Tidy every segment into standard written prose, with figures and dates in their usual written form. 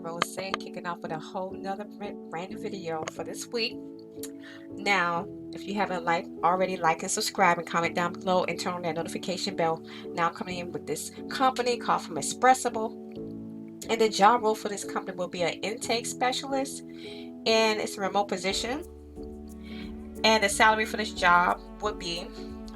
Rose, kicking off with a whole nother brand new video for this week. Now, if you haven't already like and subscribe and comment down below and turn on that notification bell. Now I'm coming in with this company called from Expressable. And the job role for this company will be an intake specialist, and it's a remote position. And the salary for this job would be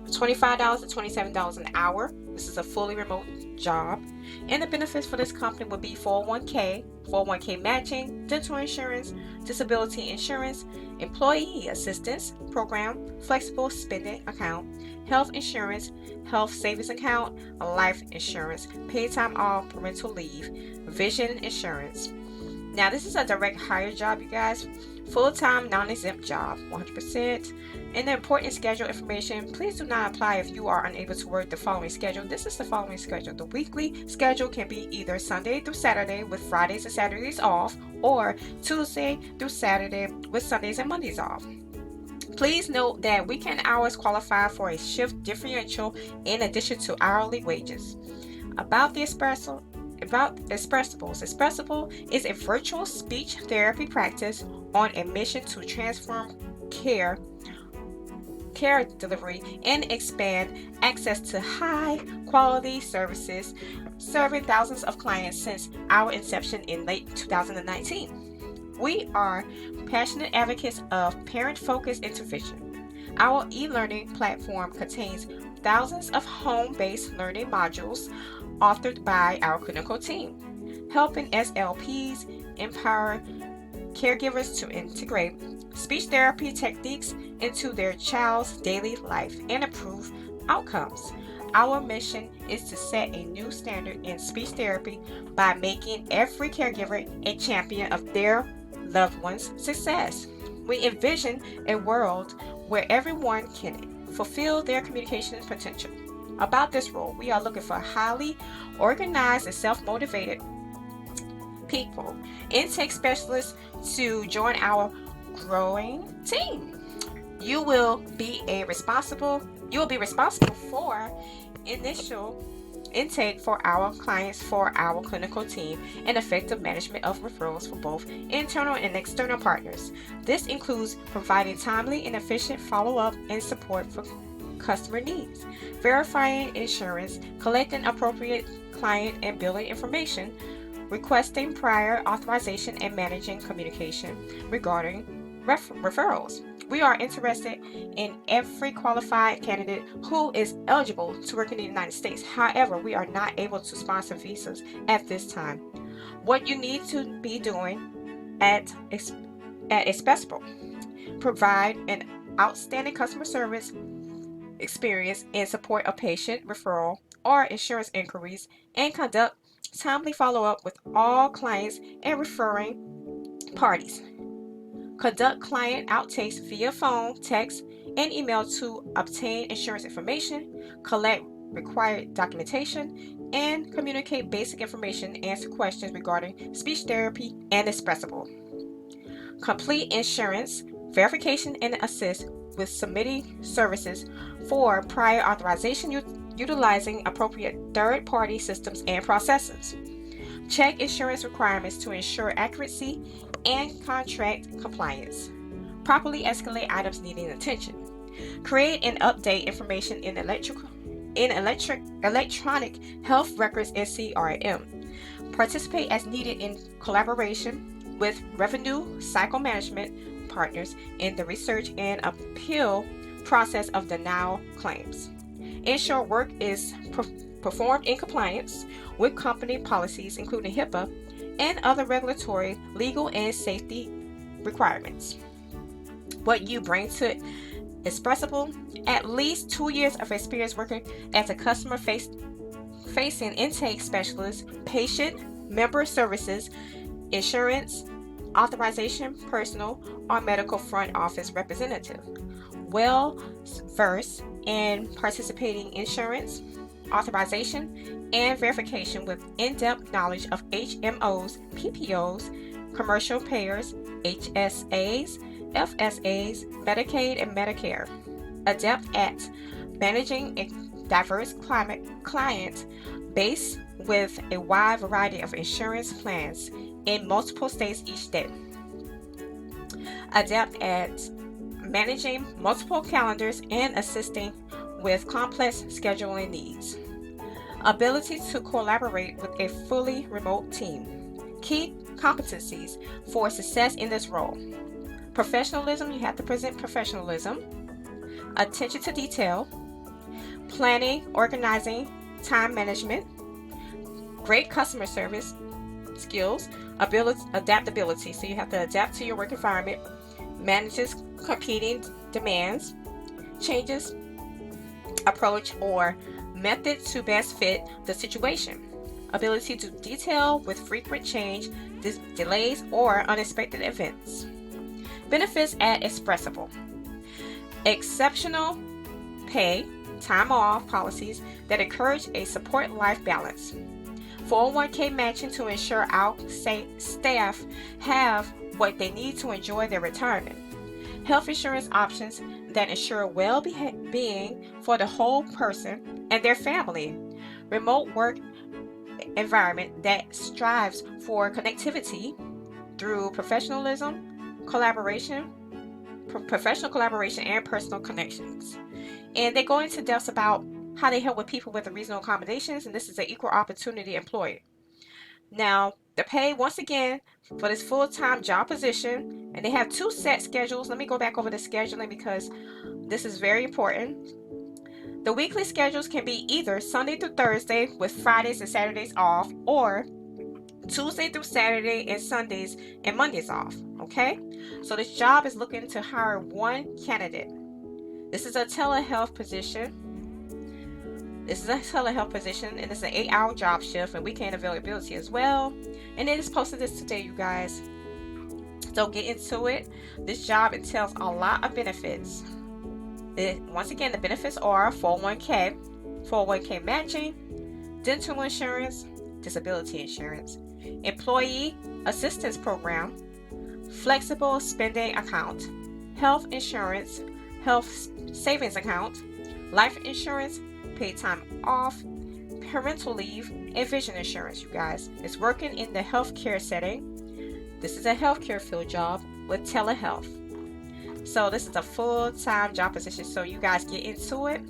$25 to $27 an hour. This is a fully remote job. And the benefits for this company would be 401k matching, dental insurance, disability insurance, employee assistance program, flexible spending account, health insurance, health savings account, life insurance, paid time off, parental leave, vision insurance. Now, this is a direct hire job, you guys. Full-time, non-exempt job, 100%. And the important schedule information, please do not apply if you are unable to work the following schedule. This is the following schedule. The weekly schedule can be either Sunday through Saturday with Fridays and Saturdays off, or Tuesday through Saturday with Sundays and Mondays off. Please note that weekend hours qualify for a shift differential in addition to hourly wages. About Expressable is a virtual speech therapy practice on a mission to transform care delivery and expand access to high quality services, serving thousands of clients since our inception in late 2019. We are passionate advocates of parent-focused intervention. Our e-learning platform contains thousands of home-based learning modules authored by our clinical team, helping SLPs empower caregivers to integrate speech therapy techniques into their child's daily life and improve outcomes. Our mission is to set a new standard in speech therapy by making every caregiver a champion of their loved one's success. We envision a world where everyone can fulfill their communication potential. About this role, we are looking for highly organized and self-motivated people, intake specialists, to join our growing team. You will be responsible for initial intake for our clients, for our clinical team, and effective management of referrals for both internal and external partners. This includes providing timely and efficient follow-up and support for customer needs, verifying insurance, collecting appropriate client and billing information, requesting prior authorization, and managing communication regarding referrals. We are interested in every qualified candidate who is eligible to work in the United States. However, we are not able to sponsor visas at this time. What you need to be doing at Expressable: provide an outstanding customer service experience and support of patient referral or insurance inquiries, and conduct timely follow-up with all clients and referring parties. Conduct client outtakes via phone, text, and email to obtain insurance information, collect required documentation, and communicate basic information, answer questions regarding speech therapy and Expressable. Complete insurance verification and assist with submitting services for prior authorization utilizing appropriate third-party systems and processes. Check insurance requirements to ensure accuracy and contract compliance. Properly escalate items needing attention. Create and update information in electronic health records and CRM. Participate as needed in collaboration with revenue cycle management partners in the research and appeal process of denial claims. Ensure work is performed in compliance with company policies, including HIPAA and other regulatory, legal, and safety requirements. What you bring to Expressable: at least 2 years of experience working as a customer-facing intake specialist, patient member services, insurance, authorization, personal, or medical front office representative. Well versed in participating insurance, authorization, and verification with in-depth knowledge of HMOs, PPOs, commercial payers, HSAs, FSAs, Medicaid, and Medicare. Adept at managing a diverse client base with a wide variety of insurance plans in multiple states each day. Adept at managing multiple calendars and assisting with complex scheduling needs. Ability to collaborate with a fully remote team. Key competencies for success in this role. Professionalism, you have to present professionalism. Attention to detail. Planning, organizing, time management. Great customer service skills. Adaptability, so you have to adapt to your work environment. Manages competing demands. Changes approach or method to best fit the situation. Ability to detail with frequent change, delays, or unexpected events. Benefits at Expressable. Exceptional pay, time off policies that encourage a support life balance. 401k matching to ensure our staff have what they need to enjoy their retirement. Health insurance options that ensure well-being for the whole person and their family. Remote work environment that strives for connectivity through professional collaboration and personal connections. And they go into depth about how they help with people with reasonable accommodations, and this is an equal opportunity employer. Now, the pay, once again, for this full-time job position, and they have 2 set schedules. Let me go back over the scheduling because this is very important. The weekly schedules can be either Sunday through Thursday with Fridays and Saturdays off, or Tuesday through Saturday and Sundays and Mondays off. Okay? So this job is looking to hire 1 candidate. This is a telehealth position. And it's an 8-hour job shift and weekend availability as well. And it is posted this today, you guys. So get into it. This job entails a lot of benefits. Once again, the benefits are 401k matching, dental insurance, disability insurance, employee assistance program, flexible spending account, health insurance, health savings account, life insurance, paid time off, parental leave, and vision insurance, you guys. It's working in the healthcare setting. This is a healthcare field job with telehealth. So this is a full-time job position. So you guys get into it.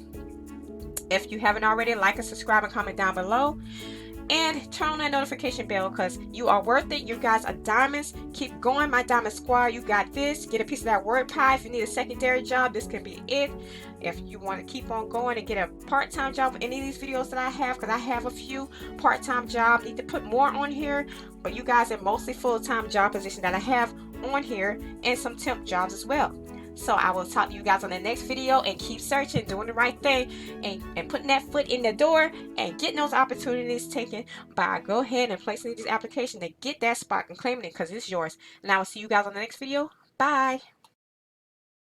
If you haven't already, like and subscribe and comment down below. And turn on that notification bell because you are worth it. You guys are diamonds. Keep going, my diamond squad. You got this. Get a piece of that word pie. If you need a secondary job, this can be it. If you want to keep on going and get a part-time job with any of these videos that I have, because I have a few part-time jobs. Need to put more on here. But you guys are mostly full-time job position that I have on here, and some temp jobs as well. So I will talk to you guys on the next video, and keep searching, doing the right thing, and putting that foot in the door and getting those opportunities taken by go ahead and placing these applications to get that spot and claiming it because it's yours. And I will see you guys on the next video. Bye.